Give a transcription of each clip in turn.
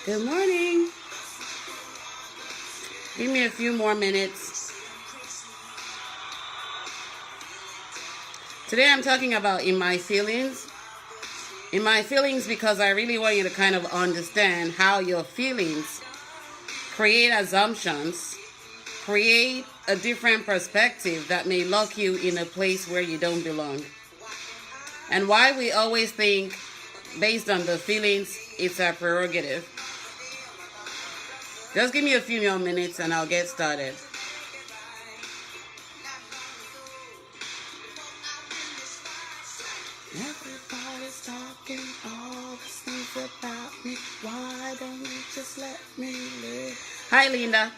Good morning. Give me a few more minutes. Today I'm talking about in my feelings. In my feelings because I really want you to kind of understand how your feelings create assumptions, create a different perspective that may lock you in a place where you don't belong. And why we always think based on the feelings, it's our prerogative. Just give me a few more minutes and I'll get started. Everybody's talking all these things about me. Why don't you just let me live? Hi, Linda.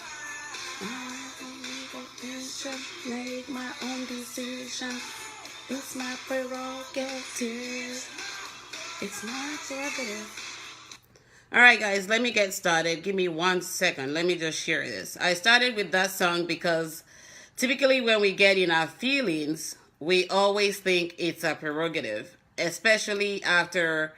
I don't need attention. Make my own decision. It's my prerogative. It's my prerogative. All right, guys, let me get started. Give me 1 second. Let me just share this. I started with that song because typically when we get in our feelings, we always think it's a prerogative, especially after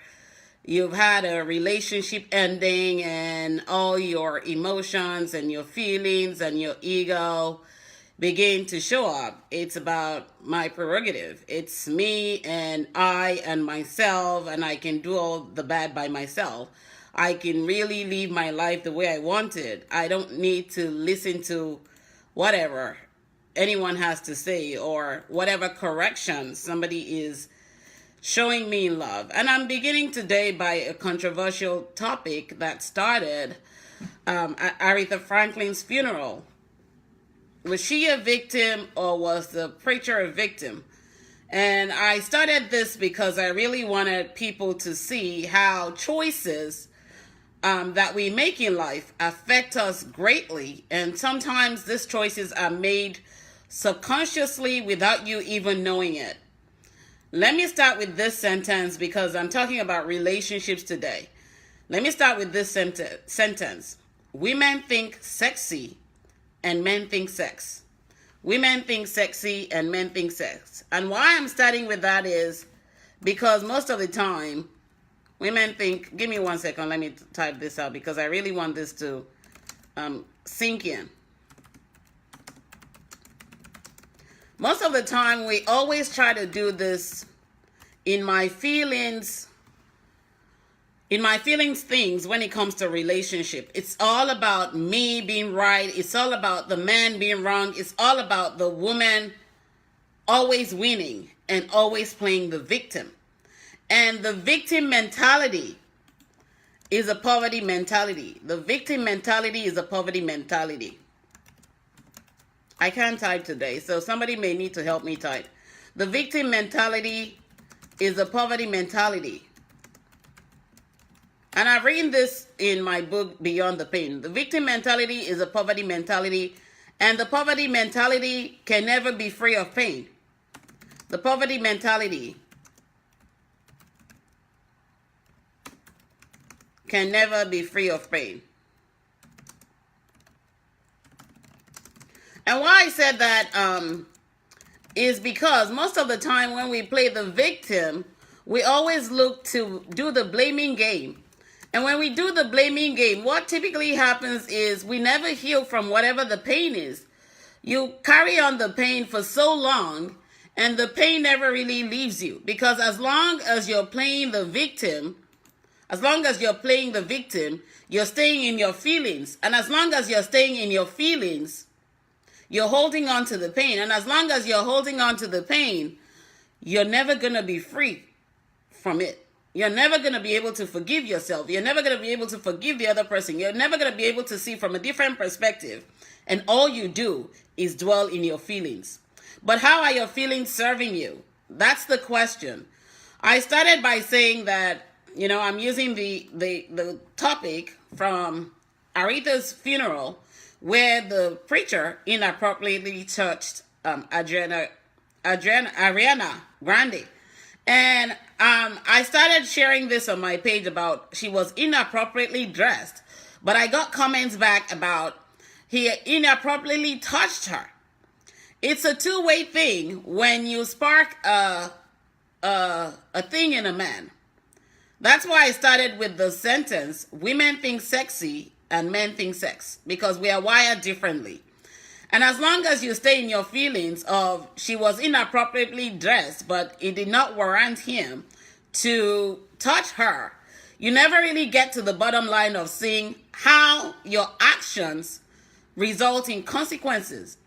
you've had a relationship ending and all your emotions and your feelings and your ego begin to show up. It's about my prerogative. It's me and I and myself, and I can do all the bad by myself. I can really live my life the way I want it. I don't need to listen to whatever anyone has to say or whatever correction somebody is showing me in love. And I'm beginning today by a controversial topic that started at Aretha Franklin's funeral. Was she a victim or was the preacher a victim? And I started this because I really wanted people to see how choices that we make in life affect us greatly. And sometimes these choices are made subconsciously without you even knowing it. Let me start with this sentence because I'm talking about relationships today. Let me start with this sentence. Women think sexy and men think sex. Women think sexy and men think sex. And why I'm starting with that is because most of the time, women think, give me 1 second, let me type this out because I really want this to sink in. Most of the time, we always try to do this in my feelings things when it comes to relationship. It's all about me being right. It's all about the man being wrong. It's all about the woman always winning and always playing the victim. And the victim mentality is a poverty mentality. The victim mentality is a poverty mentality. I can't type today, so somebody may need to help me type. The victim mentality is a poverty mentality. And I've written this in my book, Beyond the Pain. The victim mentality is a poverty mentality, and the poverty mentality can never be free of pain. The poverty mentality can never be free of pain. And why I said that is because most of the time when we play the victim, we always look to do the blaming game. And when we do the blaming game, what typically happens is we never heal from whatever the pain is. You carry on the pain for so long, and the pain never really leaves you. Because as long as you're playing the victim, you're staying in your feelings. And as long as you're staying in your feelings, you're holding on to the pain. And as long as you're holding on to the pain, you're never going to be free from it. You're never going to be able to forgive yourself. You're never going to be able to forgive the other person. You're never going to be able to see from a different perspective. And all you do is dwell in your feelings. But how are your feelings serving you? That's the question. I started by saying that, I'm using the topic from Aretha's funeral where the preacher inappropriately touched Ariana Grande. And I started sharing this on my page about she was inappropriately dressed. But I got comments back about he inappropriately touched her. It's a two-way thing when you spark a thing in a man. That's why I started with the sentence, women think sexy and men think sex, because we are wired differently. And as long as you stay in your feelings of she was inappropriately dressed, but it did not warrant him to touch her, you never really get to the bottom line of seeing how your actions result in consequences.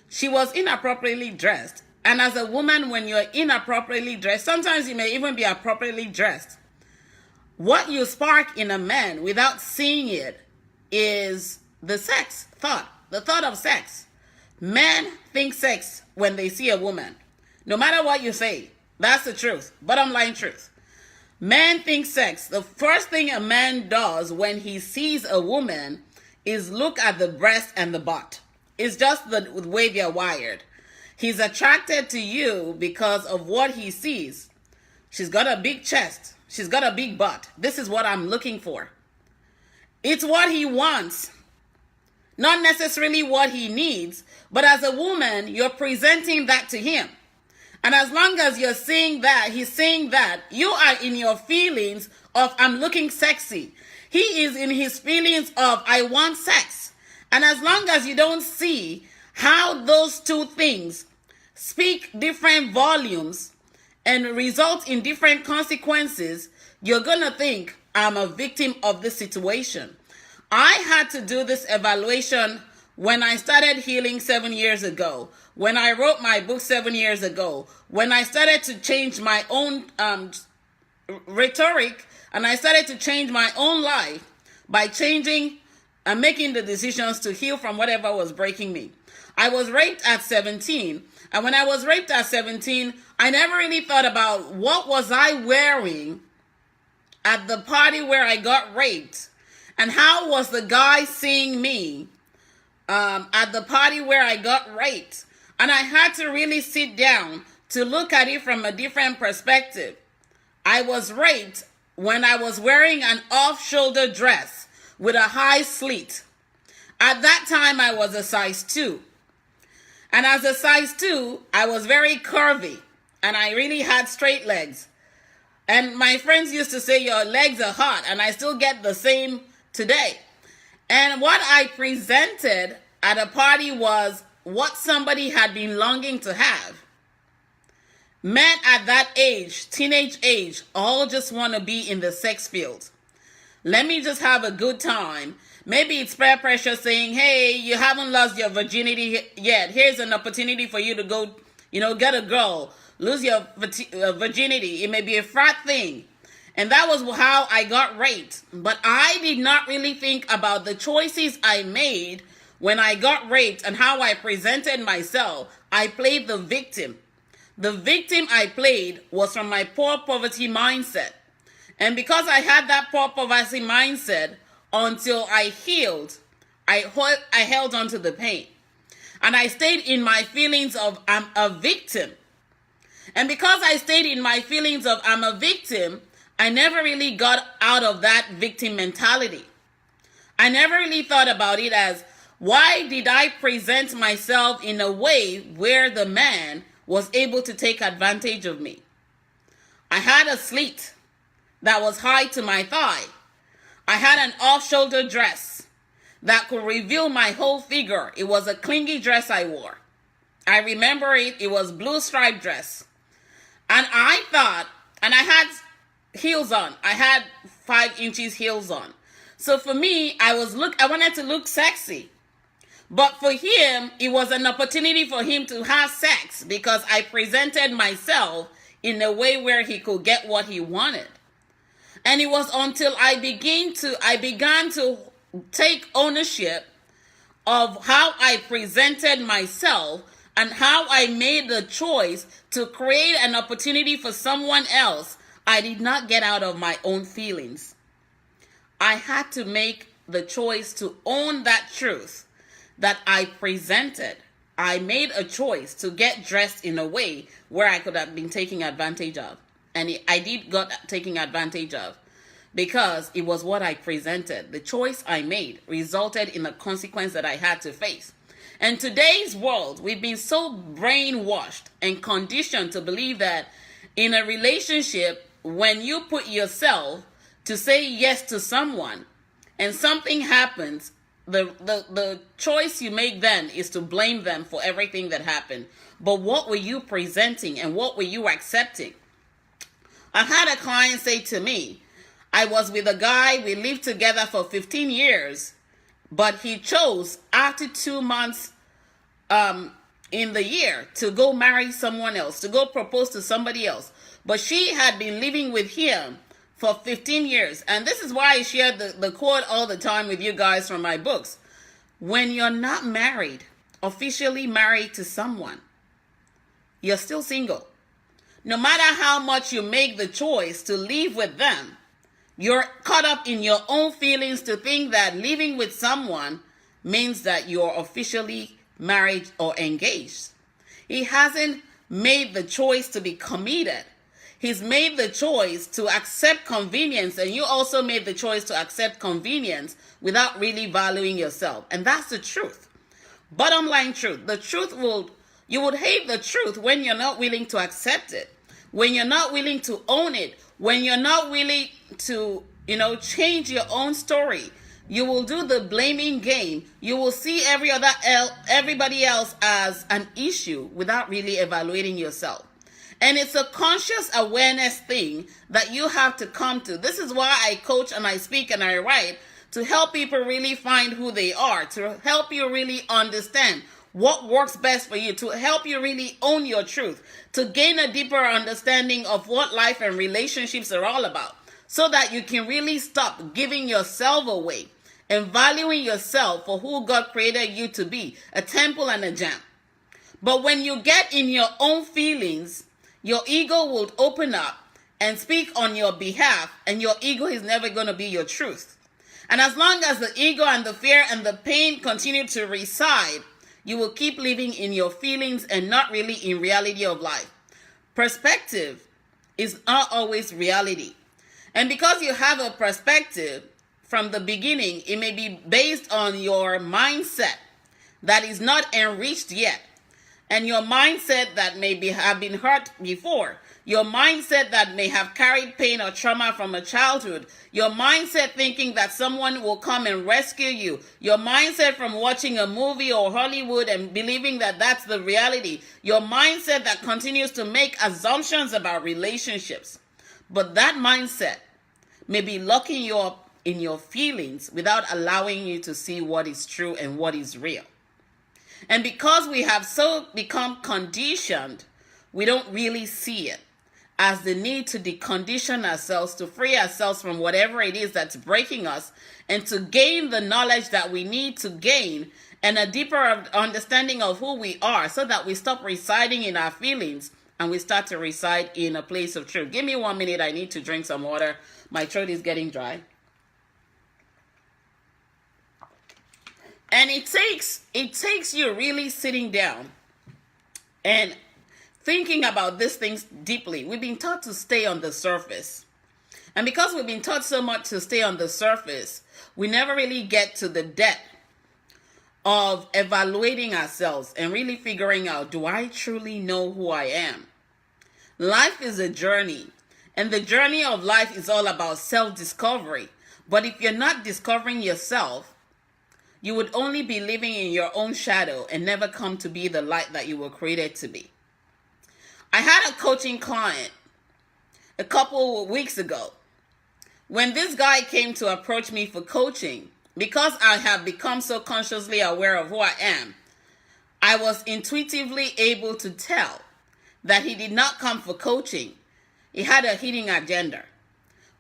She was inappropriately dressed. And as a woman, when you're inappropriately dressed, sometimes you may even be appropriately dressed. What you spark in a man without seeing it is the sex thought, the thought of sex. Men think sex when they see a woman. No matter what you say, that's the truth, bottom line truth. Men think sex. The first thing a man does when he sees a woman is look at the breast and the butt. It's just the way they're wired. He's attracted to you because of what he sees. She's got a big chest. She's got a big butt. This is what I'm looking for. It's what he wants. Not necessarily what he needs, but as a woman, you're presenting that to him. And as long as you're seeing that, he's saying that, you are in your feelings of, I'm looking sexy. He is in his feelings of, I want sex. And as long as you don't see how those two things speak different volumes and result in different consequences, you're going to think, I'm a victim of this situation. I had to do this evaluation when I started healing 7 years ago, when I wrote my book 7 years ago, when I started to change my own rhetoric, and I started to change my own life by changing and making the decisions to heal from whatever was breaking me. I was raped at 17, and when I was raped at 17, I never really thought about what was I wearing at the party where I got raped, and how was the guy seeing me at the party where I got raped. And I had to really sit down to look at it from a different perspective. I was raped when I was wearing an off-shoulder dress with a high slit. At that time, I was a size 2. And as a size 2, I was very curvy, and I really had straight legs. And my friends used to say, your legs are hot, and I still get the same today. And what I presented at a party was what somebody had been longing to have. Men at that age, teenage age, all just want to be in the sex field. Let me just have a good time. Maybe it's peer pressure saying, hey, you haven't lost your virginity yet. Here's an opportunity for you to go, get a girl, lose your virginity. It may be a frat thing. And that was how I got raped. But I did not really think about the choices I made when I got raped and how I presented myself. I played the victim. The victim I played was from my poor poverty mindset. And because I had that poor poverty mindset, until I healed, I held on to the pain. And I stayed in my feelings of I'm a victim. And because I stayed in my feelings of I'm a victim, I never really got out of that victim mentality. I never really thought about it as, why did I present myself in a way where the man was able to take advantage of me? I had a slit that was high to my thigh. I had an off-shoulder dress that could reveal my whole figure. It was a clingy dress I wore. I remember it. It was blue striped dress. And I thought, and I had heels on. I had 5 inches heels on. So for me, I wanted to look sexy. But for him, it was an opportunity for him to have sex because I presented myself in a way where he could get what he wanted. And it was until I began to take ownership of how I presented myself and how I made the choice to create an opportunity for someone else. I did not get out of my own feelings. I had to make the choice to own that truth that I presented. I made a choice to get dressed in a way where I could have been taken advantage of. And I did got taken advantage of because it was what I presented. The choice I made resulted in a consequence that I had to face. In today's world, we've been so brainwashed and conditioned to believe that in a relationship, when you put yourself to say yes to someone and something happens, the choice you make then is to blame them for everything that happened. But what were you presenting and what were you accepting? I had a client say to me, I was with a guy, we lived together for 15 years, but he chose after 2 months in the year to go marry someone else, to go propose to somebody else. But she had been living with him for 15 years. And this is why I share the quote all the time with you guys from my books. When you're not married, officially married to someone, you're still single. No matter how much you make the choice to live with them, you're caught up in your own feelings to think that living with someone means that you're officially married or engaged. He hasn't made the choice to be committed. He's made the choice to accept convenience, and you also made the choice to accept convenience without really valuing yourself. And that's the truth. Bottom line truth. You would hate the truth when you're not willing to accept it, when you're not willing to own it, when you're not willing to, change your own story. You will do the blaming game. You will see everybody else as an issue without really evaluating yourself. And it's a conscious awareness thing that you have to come to. This is why I coach and I speak and I write, to help people really find who they are, to help you really understand what works best for you, to help you really own your truth, to gain a deeper understanding of what life and relationships are all about, so that you can really stop giving yourself away and valuing yourself for who God created you to be, a temple and a gem. But when you get in your own feelings, your ego will open up and speak on your behalf, and your ego is never going to be your truth. And as long as the ego and the fear and the pain continue to reside, you will keep living in your feelings and not really in reality of life. Perspective is not always reality. And because you have a perspective from the beginning, it may be based on your mindset that is not enriched yet. And your mindset that have been hurt before. Your mindset that may have carried pain or trauma from a childhood. Your mindset thinking that someone will come and rescue you. Your mindset from watching a movie or Hollywood and believing that that's the reality. Your mindset that continues to make assumptions about relationships. But that mindset may be locking you up in your feelings without allowing you to see what is true and what is real. And because we have so become conditioned, we don't really see it as the need to decondition ourselves, to free ourselves from whatever it is that's breaking us, and to gain the knowledge that we need to gain and a deeper understanding of who we are, so that we stop residing in our feelings and we start to reside in a place of truth. Give me 1 minute. I need to drink some water. My throat is getting dry. And it takes you really sitting down and thinking about these things deeply. We've been taught to stay on the surface. And because we've been taught so much to stay on the surface, we never really get to the depth of evaluating ourselves and really figuring out, do I truly know who I am? Life is a journey, and the journey of life is all about self-discovery. But if you're not discovering yourself, you would only be living in your own shadow and never come to be the light that you were created to be. I had a coaching client a couple of weeks ago. When this guy came to approach me for coaching, because I have become so consciously aware of who I am, I was intuitively able to tell that he did not come for coaching. He had a hidden agenda.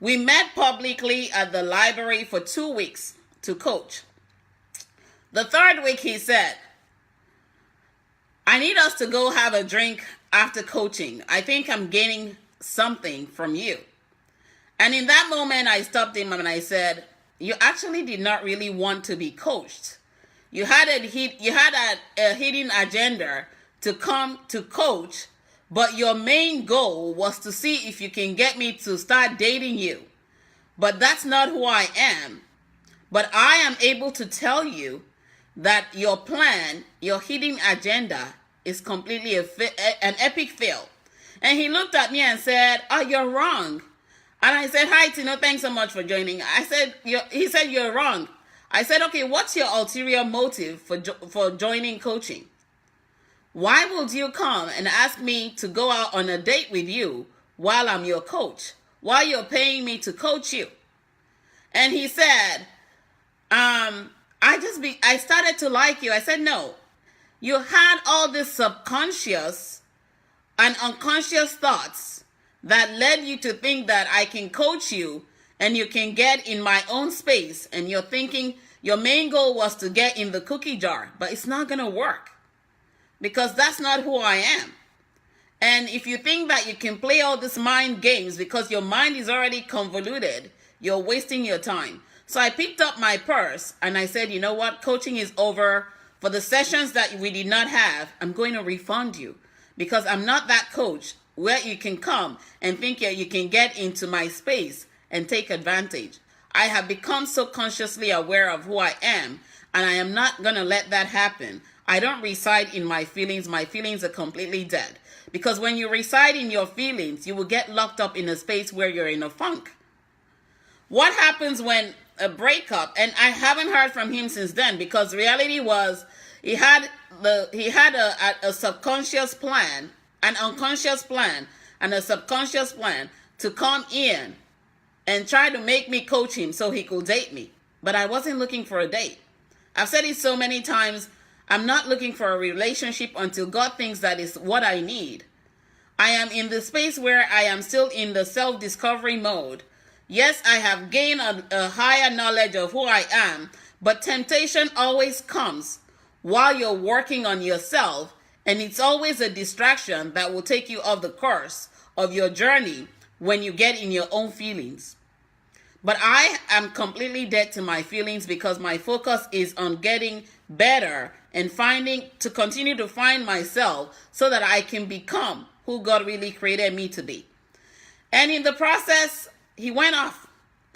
We met publicly at the library for 2 weeks to coach. The third week he said, I need us to go have a drink after coaching. I think I'm gaining something from you. And in that moment, I stopped him and I said, you actually did not really want to be coached. You had a hidden agenda to come to coach, but your main goal was to see if you can get me to start dating you. But that's not who I am. But I am able to tell you that your plan, your hidden agenda, is completely an epic fail. And he looked at me and said, oh, you're wrong. And I said, hi, Tino, thanks so much for joining. He said, you're wrong. I said, okay, what's your ulterior motive for joining coaching? Why would you come and ask me to go out on a date with you while I'm your coach, while you're paying me to coach you? And he said, I started to like you. I said, no, you had all this subconscious and unconscious thoughts that led you to think that I can coach you and you can get in my own space. And you're thinking your main goal was to get in the cookie jar, but it's not going to work because that's not who I am. And if you think that you can play all these mind games because your mind is already convoluted, you're wasting your time. So I picked up my purse and I said, you know what? Coaching is over. For the sessions that we did not have, I'm going to refund you because I'm not that coach where you can come and think you can get into my space and take advantage. I have become so consciously aware of who I am, and I am not going to let that happen. I don't reside in my feelings. My feelings are completely dead. Because when you reside in your feelings, you will get locked up in a space where you're in a funk. What happens when a breakup, and I haven't heard from him since then, because reality was he had a subconscious plan, an unconscious plan, and a subconscious plan to come in and try to make me coach him so he could date me. But I wasn't looking for a date. I've said it so many times, I'm not looking for a relationship until God thinks that is what I need. I am in the space where I am still in the self-discovery mode. Yes, I have gained a higher knowledge of who I am, but temptation always comes while you're working on yourself, and it's always a distraction that will take you off the course of your journey when you get in your own feelings. But I am completely dead to my feelings because my focus is on getting better and to continue to find myself so that I can become who God really created me to be. And in the process, he went off,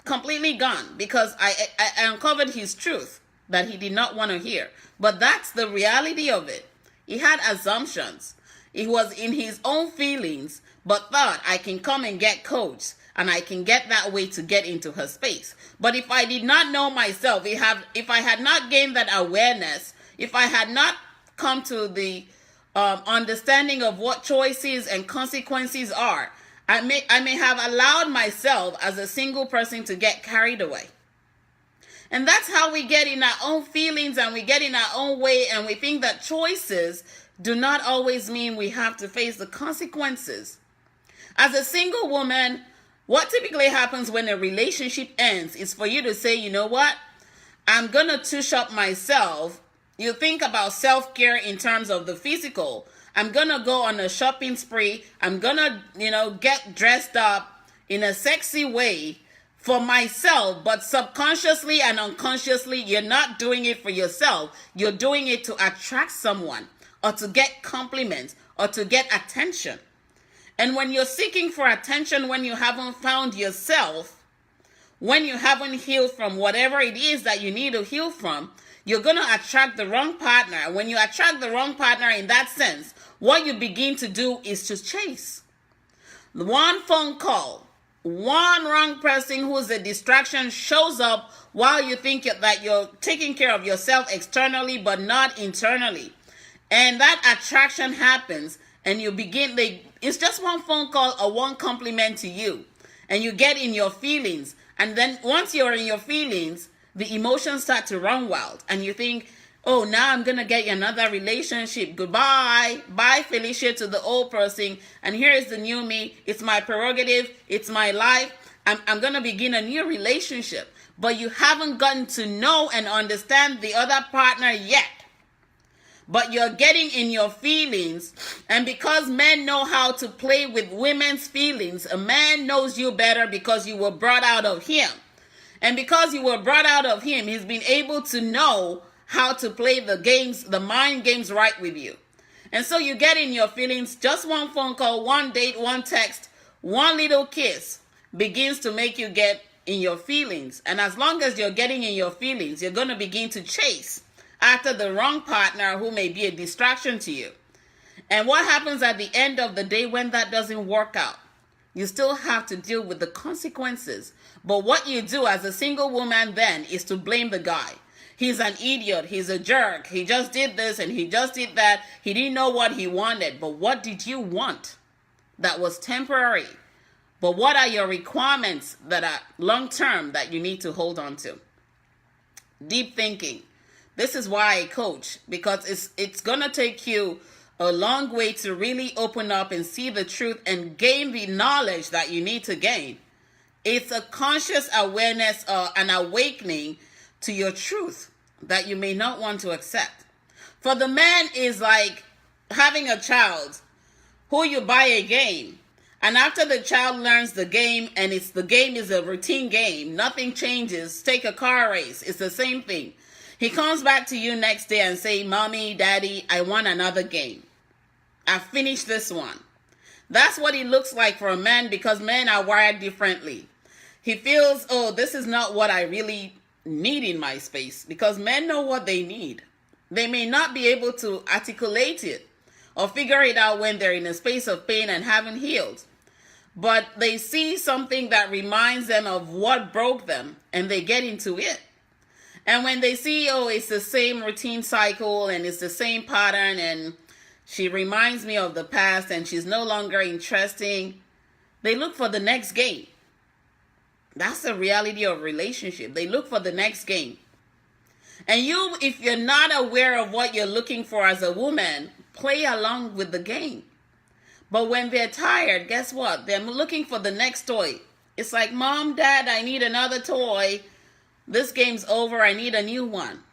completely gone, because I uncovered his truth that he did not want to hear. But that's the reality of it. He had assumptions. He was in his own feelings, but thought I can come and get coached, and I can get that way to get into her space. But if I did not know myself, if I had not gained that awareness, if I had not come to the understanding of what choices and consequences are, I may have allowed myself as a single person to get carried away. And that's how we get in our own feelings and we get in our own way, and we think that choices do not always mean we have to face the consequences. As a single woman, what typically happens when a relationship ends is for you to say, you know what? I'm going to tush up myself. You think about self-care in terms of the physical. I'm going to go on a shopping spree. I'm going to, get dressed up in a sexy way for myself, but subconsciously and unconsciously, you're not doing it for yourself. You're doing it to attract someone or to get compliments or to get attention. And when you're seeking for attention, when you haven't found yourself, when you haven't healed from whatever it is that you need to heal from, you're going to attract the wrong partner. When you attract the wrong partner in that sense, what you begin to do is to chase. One phone call, one wrong person who's a distraction shows up while you think that you're taking care of yourself externally but not internally. And that attraction happens and you begin, it's just one phone call or one compliment to you. And you get in your feelings. And then once you're in your feelings, the emotions start to run wild. And you think, oh, now I'm going to get another relationship. Goodbye. Bye, Felicia, to the old person. And here is the new me. It's my prerogative. It's my life. I'm going to begin a new relationship. But you haven't gotten to know and understand the other partner yet. But you're getting in your feelings. And because men know how to play with women's feelings, a man knows you better because you were brought out of him. And because you were brought out of him, he's been able to know how to play the games, the mind games right with you. And so you get in your feelings. Just one phone call, one date, one text, one little kiss begins to make you get in your feelings. And as long as you're getting in your feelings, you're going to begin to chase after the wrong partner who may be a distraction to you. And what happens at the end of the day when that doesn't work out? You still have to deal with the consequences. But what you do as a single woman then is to blame the guy. He's an idiot. He's a jerk. He just did this and he just did that. He didn't know what he wanted. But what did you want that was temporary? But what are your requirements that are long-term that you need to hold on to? Deep thinking. This is why I coach, because it's going to take you a long way to really open up and see the truth and gain the knowledge that you need to gain. It's a conscious awareness, an awakening to your truth that you may not want to accept. For the man is like having a child who you buy a game, and after the child learns the game, and the game is a routine game, nothing changes. Take a car race, it's the same thing. He comes back to you next day and say, "Mommy, Daddy, I want another game. I finished this one." That's what it looks like for a man, because men are wired differently. He feels, oh, this is not what I really need in my space, because men know what they need. They may not be able to articulate it or figure it out when they're in a space of pain and haven't healed. But they see something that reminds them of what broke them, and they get into it. And when they see, oh, it's the same routine cycle and it's the same pattern, and she reminds me of the past and she's no longer interesting, they look for the next game. That's the reality of relationship. They look for the next game. And you, if you're not aware of what you're looking for as a woman, play along with the game. But when they're tired, guess what? They're looking for the next toy. It's like, "Mom, Dad, I need another toy. This game's over. I need a new one.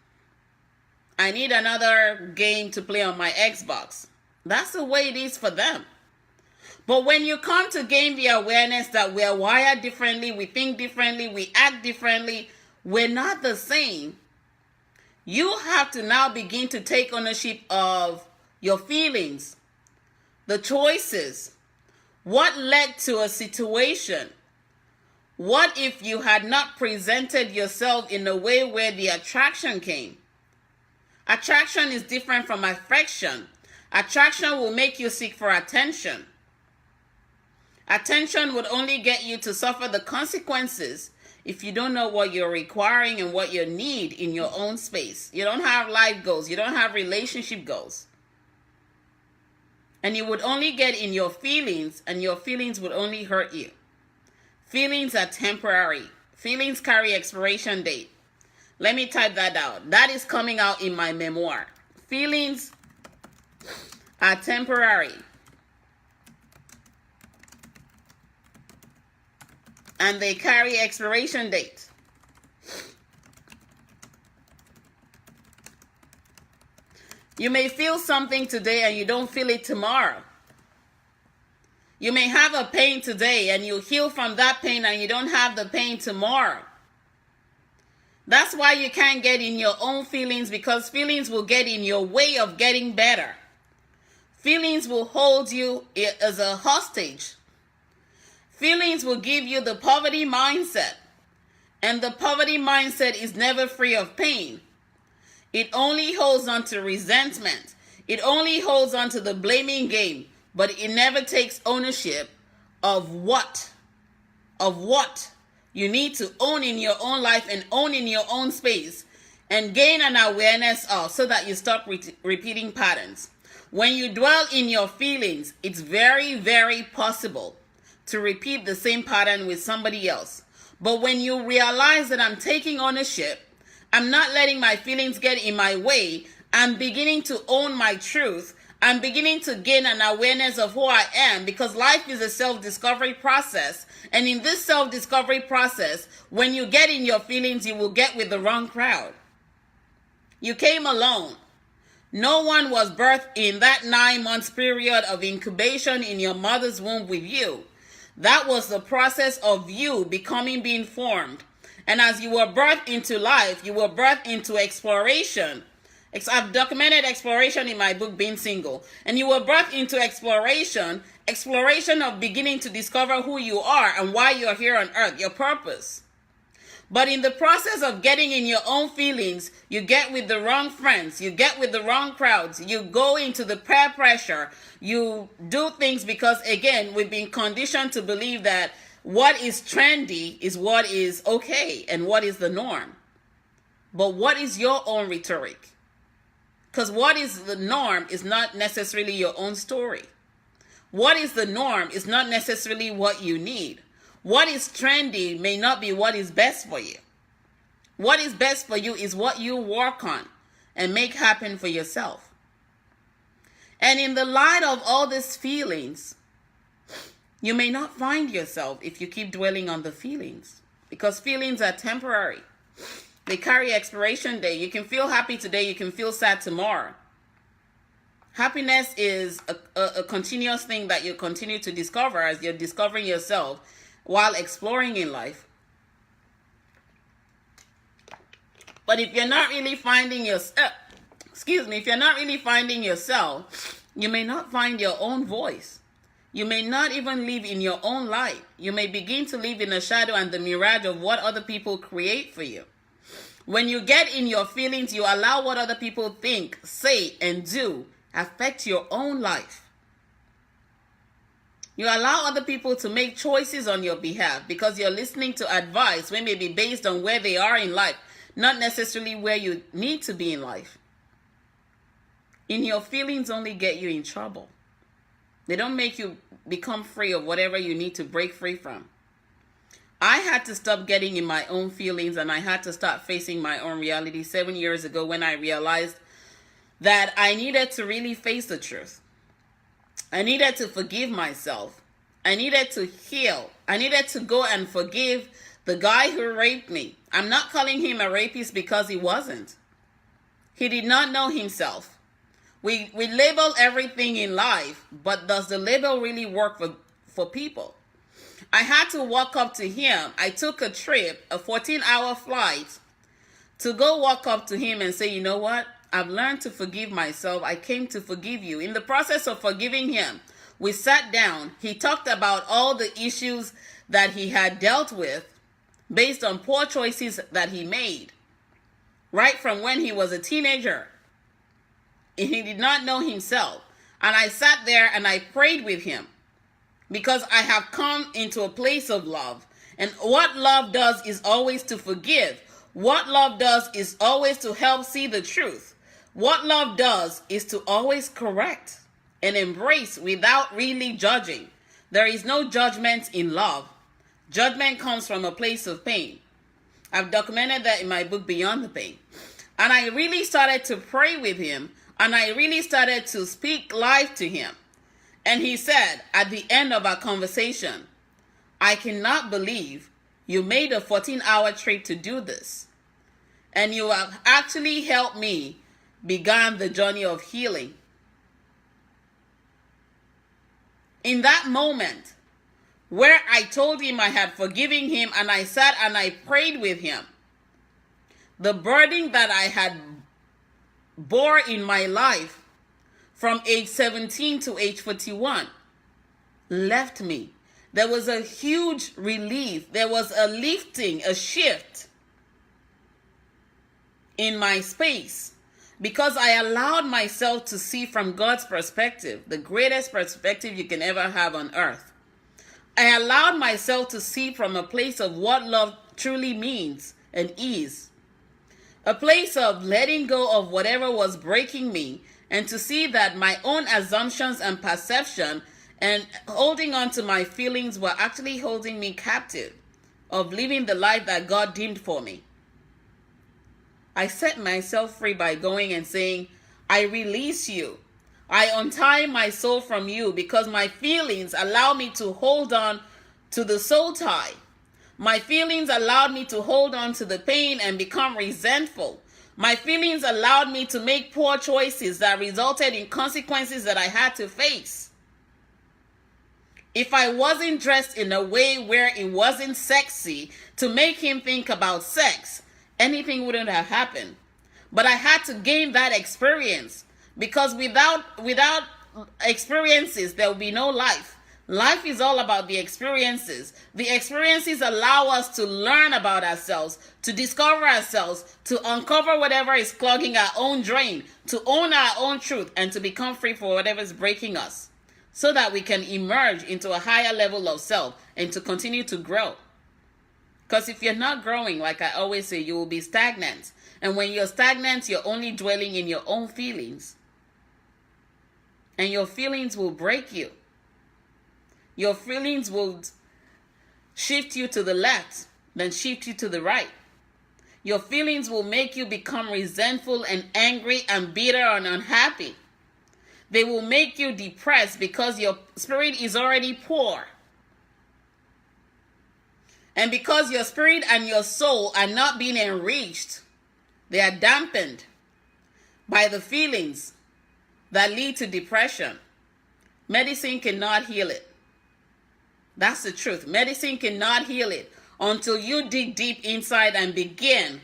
I need another game to play on my Xbox." That's the way it is for them. But when you come to gain the awareness that we're wired differently, we think differently, we act differently, we're not the same, you have to now begin to take ownership of your feelings, the choices, what led to a situation. What if you had not presented yourself in a way where the attraction came? Attraction is different from affection. Attraction will make you seek for attention. Attention would only get you to suffer the consequences if you don't know what you're requiring and what you need in your own space. You don't have life goals. You don't have relationship goals. And you would only get in your feelings, and your feelings would only hurt you. Feelings are temporary. Feelings carry expiration date. Let me type that out. That is coming out in my memoir. Feelings are temporary. And they carry expiration date. You may feel something today and you don't feel it tomorrow. You may have a pain today and you heal from that pain and you don't have the pain tomorrow. That's why you can't get in your own feelings, because feelings will get in your way of getting better. Feelings will hold you as a hostage. Feelings will give you the poverty mindset. And the poverty mindset is never free of pain. It only holds on to resentment. It only holds on to the blaming game. But it never takes ownership of what you need to own in your own life and own in your own space and gain an awareness of, so that you stop repeating patterns. When you dwell in your feelings, it's very, very possible to repeat the same pattern with somebody else. But when you realize that I'm taking ownership, I'm not letting my feelings get in my way, I'm beginning to own my truth, I'm beginning to gain an awareness of who I am, because life is a self-discovery process. And in this self-discovery process, when you get in your feelings, you will get with the wrong crowd. You came alone. No one was birthed in that 9 months period of incubation in your mother's womb with you. That was the process of you being formed. And as you were birthed into life, you were birthed into exploration. I've documented exploration in my book, Being Single. And you were birthed into exploration of beginning to discover who you are and why you're here on earth, your purpose. But in the process of getting in your own feelings, you get with the wrong friends, you get with the wrong crowds, you go into the peer pressure, you do things because, again, we've been conditioned to believe that what is trendy is what is okay and what is the norm. But what is your own rhetoric? Because what is the norm is not necessarily your own story. What is the norm is not necessarily what you need. What is trendy may not be what is best for you. What is best for you is what you work on and make happen for yourself. And in the light of all these feelings, you may not find yourself if you keep dwelling on the feelings, because feelings are temporary. They carry expiration date. You can feel happy today, you can feel sad tomorrow. Happiness is a continuous thing that you continue to discover as you're discovering yourself while exploring in life. But if you're not really finding yourself, if you're not really finding yourself, you may not find your own voice. You may not even live in your own light. You may begin to live in the shadow and the mirage of what other people create for you. When you get in your feelings, you allow what other people think, say, and do affect your own life. You allow other people to make choices on your behalf because you're listening to advice when maybe based on where they are in life, not necessarily where you need to be in life. In your feelings only get you in trouble. They don't make you become free of whatever you need to break free from. I had to stop getting in my own feelings and I had to start facing my own reality 7 years ago when I realized that I needed to really face the truth. I needed to forgive myself. I needed to heal. I needed to go and forgive the guy who raped me. I'm not calling him a rapist because he wasn't. He did not know himself. We label everything in life, but does the label really work for people? I had to walk up to him. I took a trip, a 14-hour flight, to go walk up to him and say, you know what? I've learned to forgive myself. I came to forgive you. In the process of forgiving him, we sat down. He talked about all the issues that he had dealt with based on poor choices that he made, right from when he was a teenager. He did not know himself. And I sat there and I prayed with him because I have come into a place of love. And what love does is always to forgive. What love does is always to help see the truth. What love does is to always correct and embrace without really judging. There is no judgment in love. Judgment comes from a place of pain. I've documented that in my book, Beyond the Pain. And I really started to pray with him, and I really started to speak life to him. And he said at the end of our conversation, I cannot believe you made a 14-hour trip to do this. And you have actually helped me begin the journey of healing. In that moment, where I told him I had forgiven him and I sat and I prayed with him, the burden that I had bore in my life from age 17 to age 41 left me. There was a huge relief. There was a lifting, a shift in my space because I allowed myself to see from God's perspective, the greatest perspective you can ever have on earth. I allowed myself to see from a place of what love truly means and is. A place of letting go of whatever was breaking me and to see that my own assumptions and perception and holding on to my feelings were actually holding me captive of living the life that God deemed for me. I set myself free by going and saying, I release you. I untie my soul from you because my feelings allow me to hold on to the soul tie. My feelings allowed me to hold on to the pain and become resentful. My feelings allowed me to make poor choices that resulted in consequences that I had to face. If I wasn't dressed in a way where it wasn't sexy to make him think about sex, anything wouldn't have happened. But I had to gain that experience because without experiences, there will be no life. Life is all about the experiences. The experiences allow us to learn about ourselves, to discover ourselves, to uncover whatever is clogging our own drain, to own our own truth, and to become free for whatever is breaking us, so that we can emerge into a higher level of self and to continue to grow. Because if you're not growing, like I always say, you will be stagnant. And when you're stagnant, you're only dwelling in your own feelings. And your feelings will break you. Your feelings will shift you to the left, then shift you to the right. Your feelings will make you become resentful and angry and bitter and unhappy. They will make you depressed because your spirit is already poor. And because your spirit and your soul are not being enriched, they are dampened by the feelings that lead to depression. Medicine cannot heal it. That's the truth. Medicine cannot heal it until you dig deep inside and begin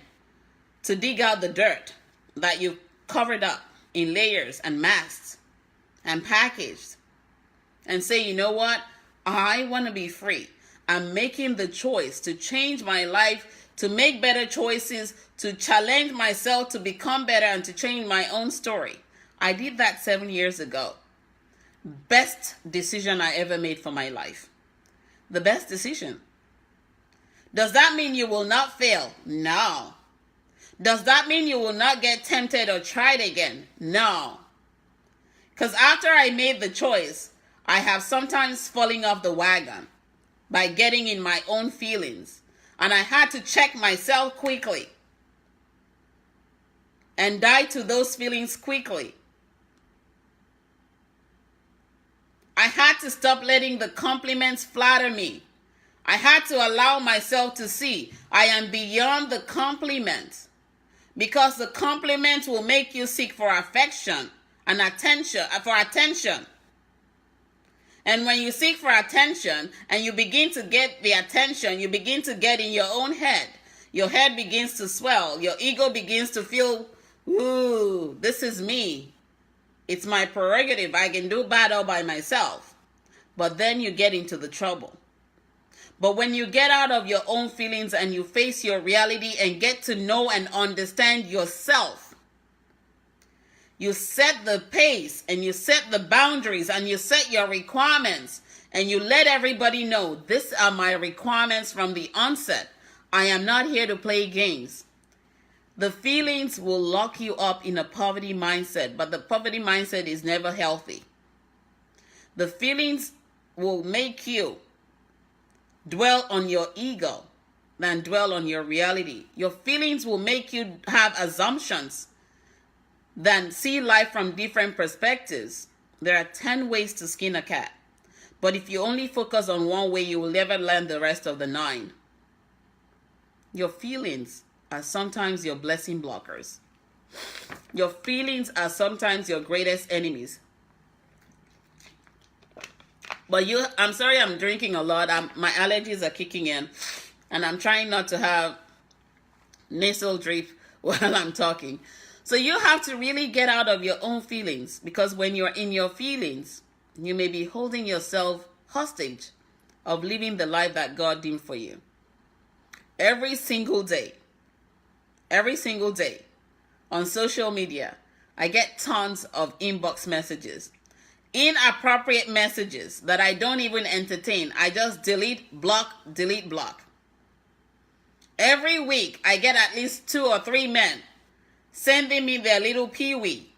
to dig out the dirt that you've covered up in layers and masked and packaged and say, you know what? I want to be free. I'm making the choice to change my life, to make better choices, to challenge myself to become better and to change my own story. I did that 7 years ago. Best decision I ever made for my life. The best decision. Does that mean you will not fail? No. Does that mean you will not get tempted or tried again? No. Because after I made the choice, I have sometimes fallen off the wagon by getting in my own feelings. And I had to check myself quickly and die to those feelings quickly. I had to stop letting the compliments flatter me. I had to allow myself to see I am beyond the compliment, because the compliment will make you seek for affection and attention, And when you seek for attention and you begin to get the attention, you begin to get in your own head. Your head begins to swell. Your ego begins to feel, ooh, this is me. It's my prerogative. I can do bad all by myself. But then you get into the trouble. But when you get out of your own feelings and you face your reality and get to know and understand yourself, you set the pace and you set the boundaries and you set your requirements and you let everybody know, these are my requirements from the onset. I am not here to play games. The feelings will lock you up in a poverty mindset, but the poverty mindset is never healthy. The feelings will make you dwell on your ego than dwell on your reality. Your feelings will make you have assumptions than see life from different perspectives. There are 10 ways to skin a cat. But if you only focus on one way, you will never learn the rest of the 9. Your feelings are sometimes your blessing blockers. Your feelings are sometimes your greatest enemies. But I'm sorry I'm drinking a lot. My allergies are kicking in. And I'm trying not to have nasal drip while I'm talking. So you have to really get out of your own feelings. Because when you're in your feelings, you may be holding yourself hostage of living the life that God deemed for you. Every single day on social media, I get tons of inbox messages. Inappropriate messages that I don't even entertain. I just delete, block. Every week, I get at least 2 or 3 men sending me their little peewee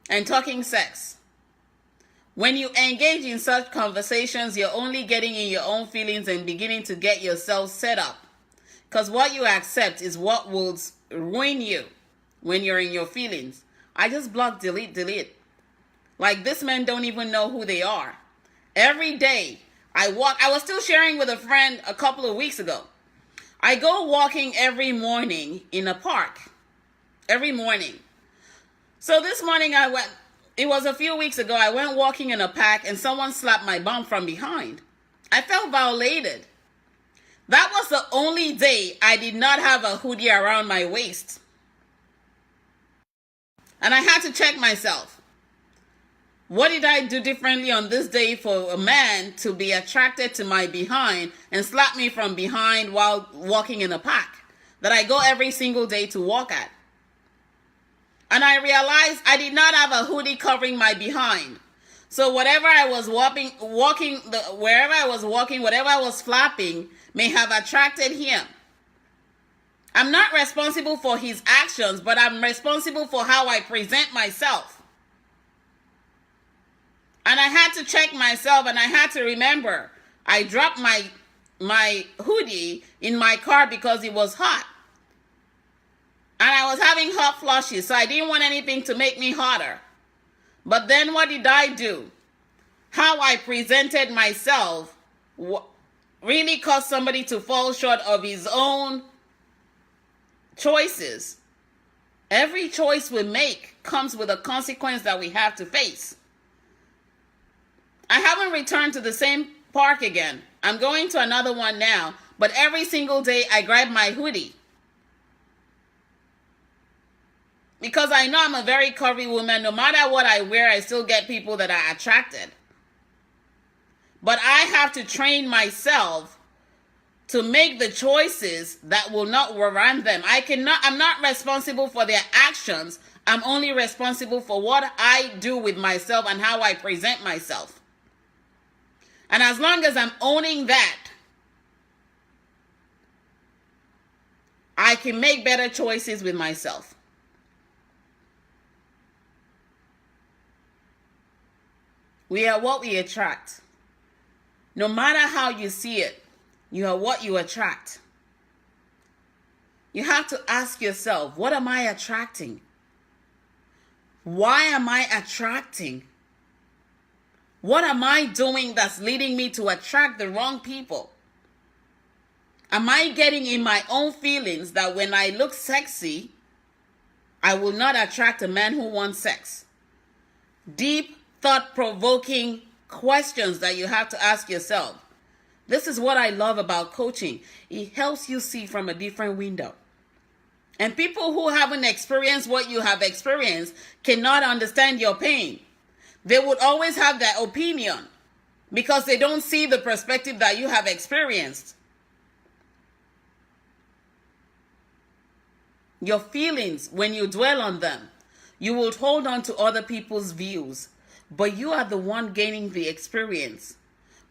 and talking sex. When you engage in such conversations, you're only getting in your own feelings and beginning to get yourself set up. Because what you accept is what will ruin you when you're in your feelings. I just block, delete. Like, this men don't even know who they are. Every day I walk. I was still sharing with a friend a couple of weeks ago. I go walking every morning in a park. Every morning. So this morning it was a few weeks ago, I went walking in a park and someone slapped my bum from behind. I felt violated. That was the only day I did not have a hoodie around my waist. And I had to check myself. What did I do differently on this day for a man to be attracted to my behind and slap me from behind while walking in a park that I go every single day to walk at? And I realized I did not have a hoodie covering my behind. So whatever I was wherever I was walking, whatever I was flapping may have attracted him. I'm not responsible for his actions, but I'm responsible for how I present myself. And I had to check myself, and I had to remember I dropped my hoodie in my car because it was hot. And I was having hot flushes, so I didn't want anything to make me hotter. But then what did I do? How I presented myself really caused somebody to fall short of his own choices. Every choice we make comes with a consequence that we have to face. I haven't returned to the same park again. I'm going to another one now, but every single day I grab my hoodie. Because I know I'm a very curvy woman. No matter what I wear, I still get people that are attracted. But I have to train myself to make the choices that will not warrant them. I'm not responsible for their actions. I'm only responsible for what I do with myself and how I present myself. And as long as I'm owning that, I can make better choices with myself. We are what we attract. No matter how you see it, you are what you attract. You have to ask yourself, what am I attracting? Why am I attracting? What am I doing that's leading me to attract the wrong people? Am I getting in my own feelings that when I look sexy, I will not attract a man who wants sex? Deep, thought-provoking questions that you have to ask yourself. This is what I love about coaching. It helps you see from a different window. And people who haven't experienced what you have experienced cannot understand your pain. They would always have their opinion because they don't see the perspective that you have experienced. Your feelings, when you dwell on them, you will hold on to other people's views, but you are the one gaining the experience.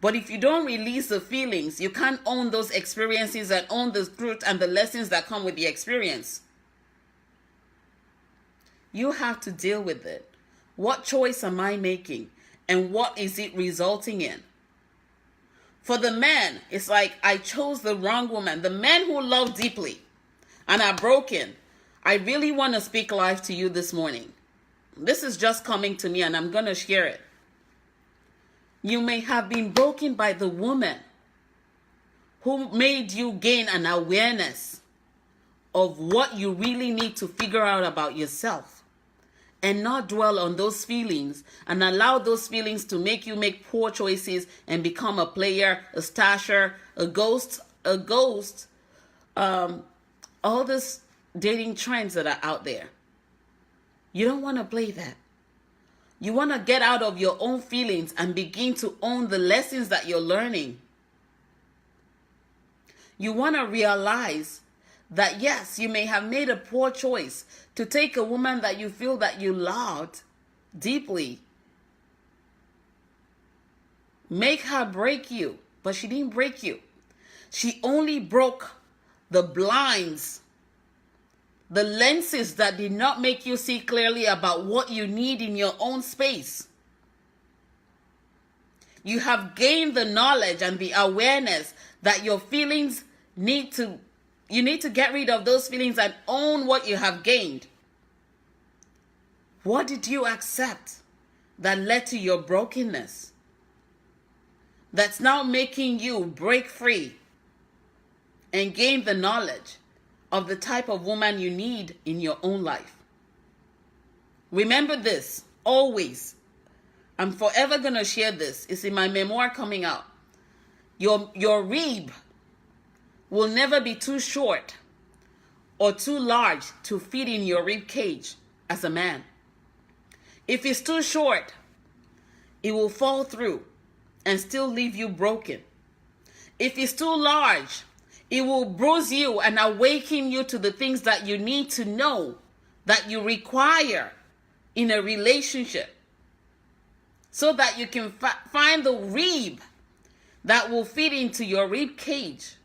But if you don't release the feelings, you can't own those experiences and own the truth and the lessons that come with the experience. You have to deal with it. What choice am I making? And what is it resulting in? For the men, it's like I chose the wrong woman. The men who love deeply and are broken, I really want to speak life to you this morning. This is just coming to me and I'm going to share it. You may have been broken by the woman who made you gain an awareness of what you really need to figure out about yourself. And not dwell on those feelings and allow those feelings to make you make poor choices and become a player, a stasher, a ghost, all this dating trends that are out there. You don't want to play that. You want to get out of your own feelings and begin to own the lessons that you're learning. You want to realize that yes, you may have made a poor choice to take a woman that you feel that you loved deeply. Make her break you, but she didn't break you. She only broke the blinds, the lenses that did not make you see clearly about what you need in your own space. You have gained the knowledge and the awareness that your feelings you need to get rid of those feelings and own what you have gained. What did you accept that led to your brokenness? That's now making you break free and gain the knowledge of the type of woman you need in your own life. Remember this, always. I'm forever going to share this. It's in my memoir coming out. Your rib will never be too short or too large to fit in your rib cage as a man. If it's too short, it will fall through and still leave you broken. If it's too large, it will bruise you and awaken you to the things that you need to know, that you require in a relationship, so that you can find the rib that will fit into your rib cage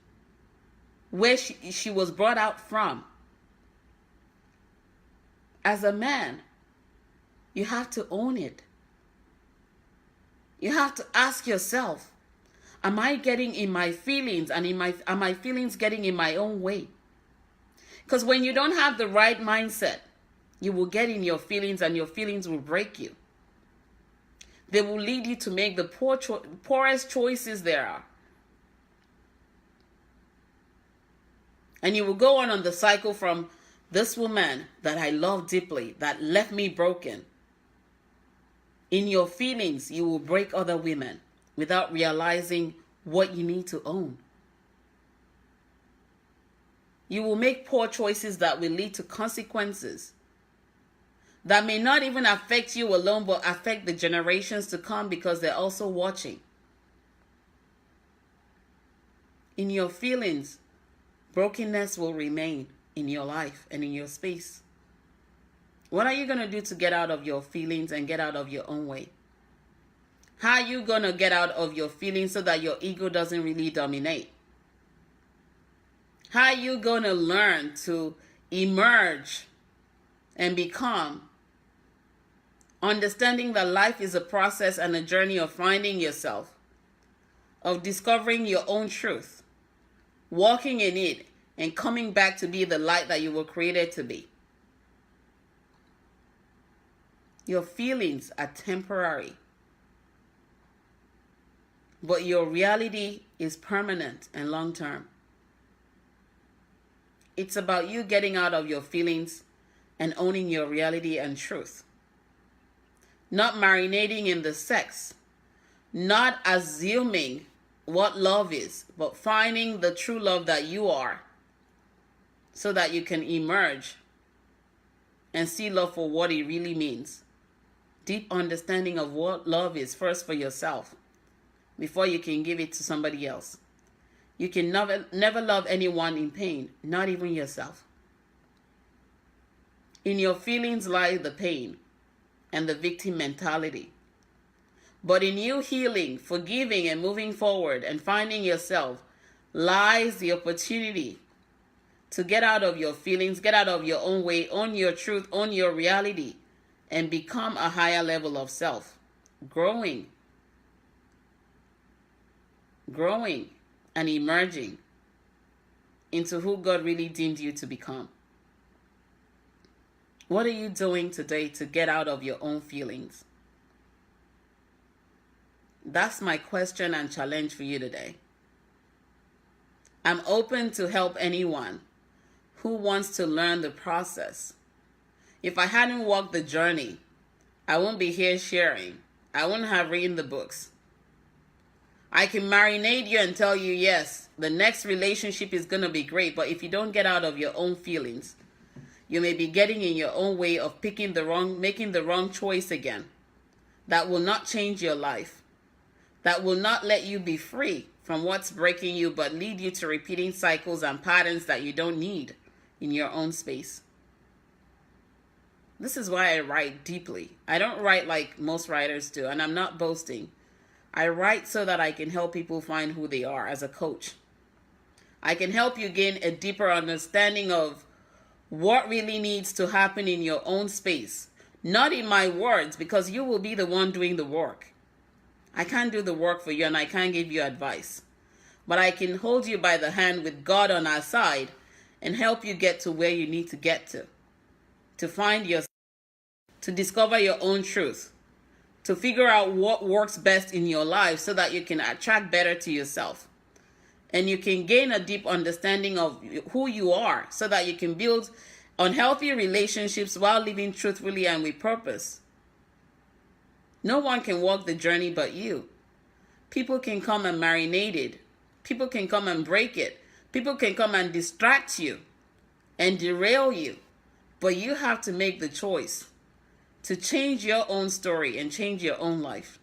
where she was brought out from. As a man, you have to own it. You have to ask yourself, am I getting in my feelings, and are my feelings getting in my own way? Because when you don't have the right mindset, you will get in your feelings and your feelings will break you. They will lead you to make the poorest choices there are. And you will go on the cycle from this woman that I love deeply, that left me broken. In your feelings, you will break other women without realizing what you need to own. You will make poor choices that will lead to consequences that may not even affect you alone, but affect the generations to come, because they're also watching. In your feelings, brokenness will remain in your life and in your space. What are you going to do to get out of your feelings and get out of your own way? How are you going to get out of your feelings so that your ego doesn't really dominate? How are you going to learn to emerge and become, understanding that life is a process and a journey of finding yourself, of discovering your own truth, walking in it, and coming back to be the light that you were created to be? Your feelings are temporary, but your reality is permanent and long-term. It's about you getting out of your feelings and owning your reality and truth. Not marinating in the sex, not assuming what love is, but finding the true love that you are, so that you can emerge and see love for what it really means. Deep understanding of what love is first for yourself, before you can give it to somebody else. You can never love anyone in pain, not even yourself. In your feelings lie the pain and the victim mentality. But in you healing, forgiving, and moving forward and finding yourself lies the opportunity to get out of your feelings, get out of your own way, own your truth, own your reality, and become a higher level of self. Growing and emerging into who God really deemed you to become. What are you doing today to get out of your own feelings? That's my question and challenge for you today. I'm open to help anyone who wants to learn the process. If I hadn't walked the journey, I wouldn't be here sharing. I wouldn't have written the books. I can marinate you and tell you, yes, the next relationship is going to be great, but if you don't get out of your own feelings, you may be getting in your own way of making the wrong choice again. That will not change your life. That will not let you be free from what's breaking you, but lead you to repeating cycles and patterns that you don't need in your own space. This is why I write deeply. I don't write like most writers do, and I'm not boasting. I write so that I can help people find who they are as a coach. I can help you gain a deeper understanding of what really needs to happen in your own space. Not in my words, because you will be the one doing the work. I can't do the work for you, and I can't give you advice. But I can hold you by the hand with God on our side and help you get to where you need to get to find yourself, to discover your own truth, to figure out what works best in your life so that you can attract better to yourself. And you can gain a deep understanding of who you are so that you can build unhealthy relationships while living truthfully and with purpose. No one can walk the journey but you. People can come and marinate it. People can come and break it. People can come and distract you and derail you. But you have to make the choice to change your own story and change your own life.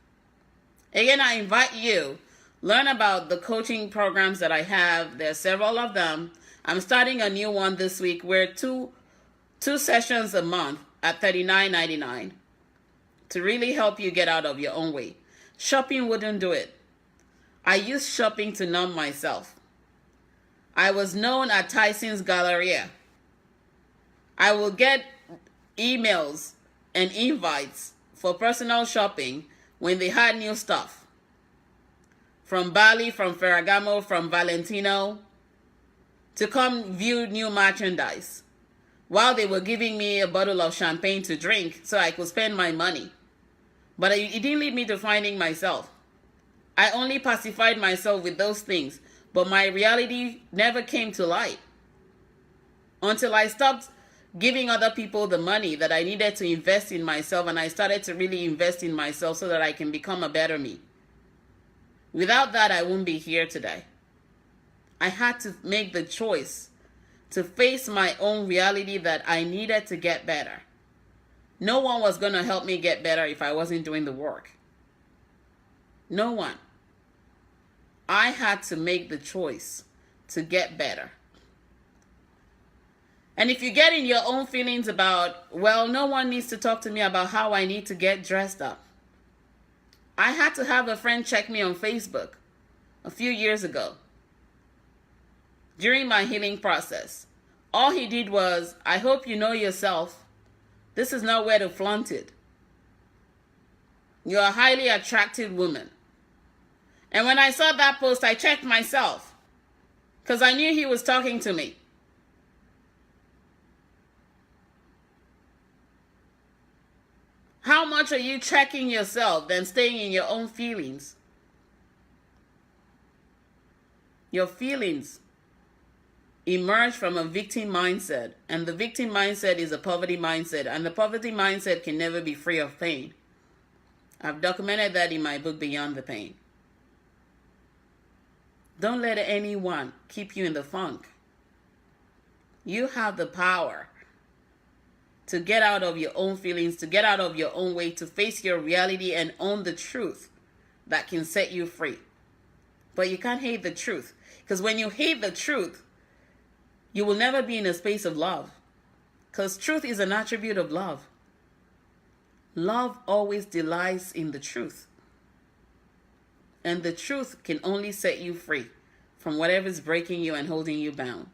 Again, I invite you, learn about the coaching programs that I have. There are several of them. I'm starting a new one this week where two sessions a month at $39.99 to really help you get out of your own way. Shopping wouldn't do it. I used shopping to numb myself. I was known at Tyson's Galleria. I will get emails and invites for personal shopping when they had new stuff. From Bali, from Ferragamo, from Valentino, to come view new merchandise while they were giving me a bottle of champagne to drink so I could spend my money. But it didn't lead me to finding myself. I only pacified myself with those things, but my reality never came to light until I stopped giving other people the money that I needed to invest in myself, and I started to really invest in myself so that I can become a better me. Without that, I wouldn't be here today. I had to make the choice to face my own reality that I needed to get better. No one was going to help me get better if I wasn't doing the work. No one. I had to make the choice to get better. And if you get in your own feelings about, well, no one needs to talk to me about how I need to get dressed up. I had to have a friend check me on Facebook a few years ago during my healing process. All he did was, I hope you know yourself. This is not where to flaunt it. You're a highly attractive woman. And when I saw that post, I checked myself because I knew he was talking to me. How much are you checking yourself than staying in your own feelings? Your feelings emerge from a victim mindset, and the victim mindset is a poverty mindset, and the poverty mindset can never be free of pain. I've documented that in my book, Beyond the Pain. Don't let anyone keep you in the funk. You have the power to get out of your own feelings, to get out of your own way, to face your reality and own the truth that can set you free. But you can't hate the truth, because when you hate the truth, you will never be in a space of love, because truth is an attribute of love. Love always delights in the truth. And the truth can only set you free from whatever is breaking you and holding you bound.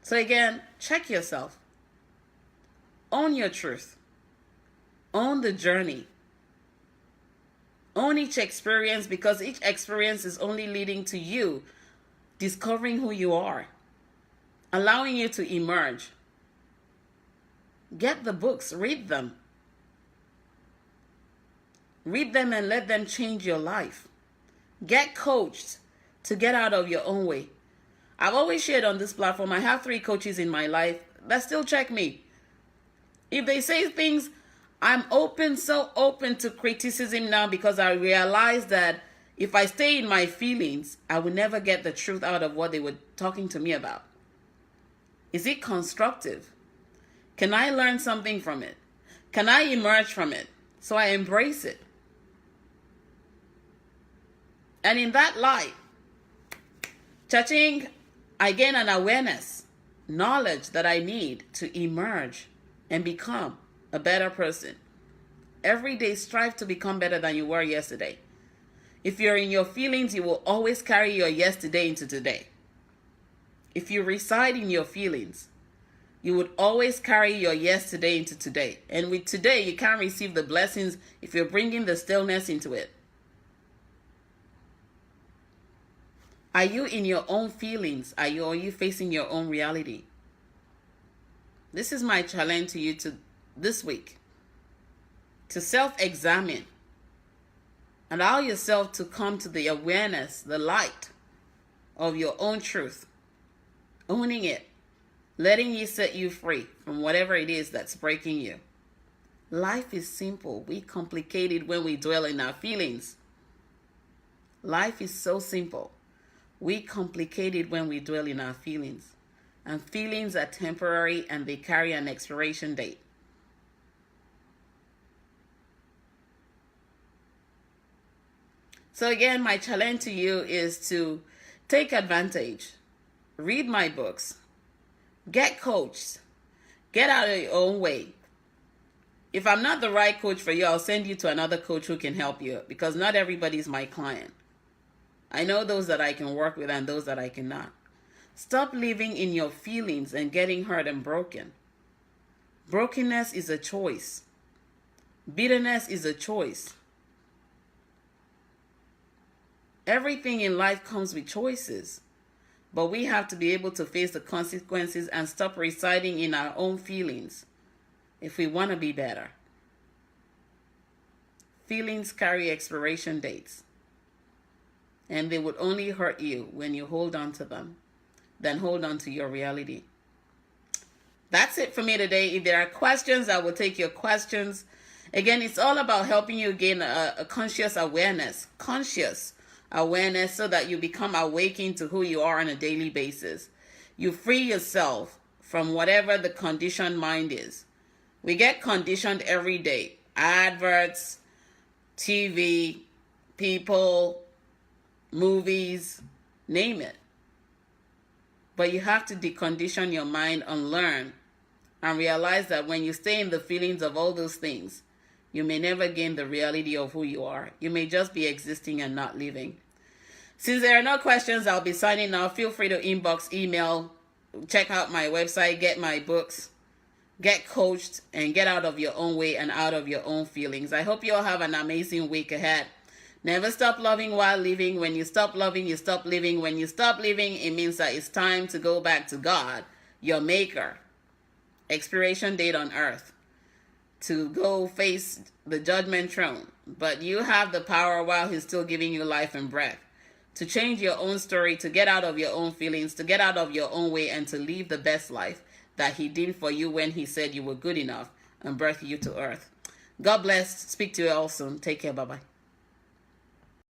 So again, check yourself. Own your truth. Own the journey. Own each experience, because each experience is only leading to you discovering who you are, allowing you to emerge. Get the books, read them. Read them and let them change your life. Get coached to get out of your own way. I've always shared on this platform, I have 3 coaches in my life that still check me. If they say things, I'm so open to criticism now, because I realize that if I stay in my feelings, I will never get the truth out of what they were talking to me about. Is it constructive? Can I learn something from it? Can I emerge from it? So I embrace it. And in that light, cha-ching, I gain an awareness, knowledge that I need to emerge and become a better person. Every day, strive to become better than you were yesterday. If you're in your feelings, you will always carry your yesterday into today. If you reside in your feelings, you would always carry your yesterday into today. And with today, you can't receive the blessings if you're bringing the stillness into it. Are you in your own feelings? Are you facing your own reality? This is my challenge to you this week. To self-examine. Allow yourself to come to the awareness, the light of your own truth. Owning it. Letting it set you free from whatever it is that's breaking you. Life is simple. We complicate it when we dwell in our feelings. Life is so simple. We complicate it when we dwell in our feelings. And feelings are temporary and they carry an expiration date. So again, my challenge to you is to take advantage. Read my books. Get coached. Get out of your own way. If I'm not the right coach for you, I'll send you to another coach who can help you, because not everybody is my client. I know those that I can work with and those that I cannot. Stop living in your feelings and getting hurt and broken. Brokenness is a choice. Bitterness is a choice. Everything in life comes with choices, but we have to be able to face the consequences and stop residing in our own feelings if we want to be better. Feelings carry expiration dates, and they would only hurt you when you hold on to them. Then hold on to your reality. That's it for me today. If there are questions, I will take your questions. Again, it's all about helping you gain a conscious awareness so that you become awakened to who you are on a daily basis. You free yourself from whatever the conditioned mind is. We get conditioned every day. Adverts, TV, people, movies, name it. But you have to decondition your mind and learn and realize that when you stay in the feelings of all those things, you may never gain the reality of who you are. You may just be existing and not living. Since there are no questions, I'll be signing off. Feel free to inbox, email, check out my website, get my books, get coached, and get out of your own way and out of your own feelings. I hope you all have an amazing week ahead. Never stop loving while living. When you stop loving, you stop living. When you stop living, it means that it's time to go back to God, your maker. Expiration date on earth. To go face the judgment throne. But you have the power while he's still giving you life and breath to change your own story, to get out of your own feelings, to get out of your own way, and to live the best life that he did for you when he said you were good enough and birthed you to earth. God bless. Speak to you all soon. Take care. Bye-bye.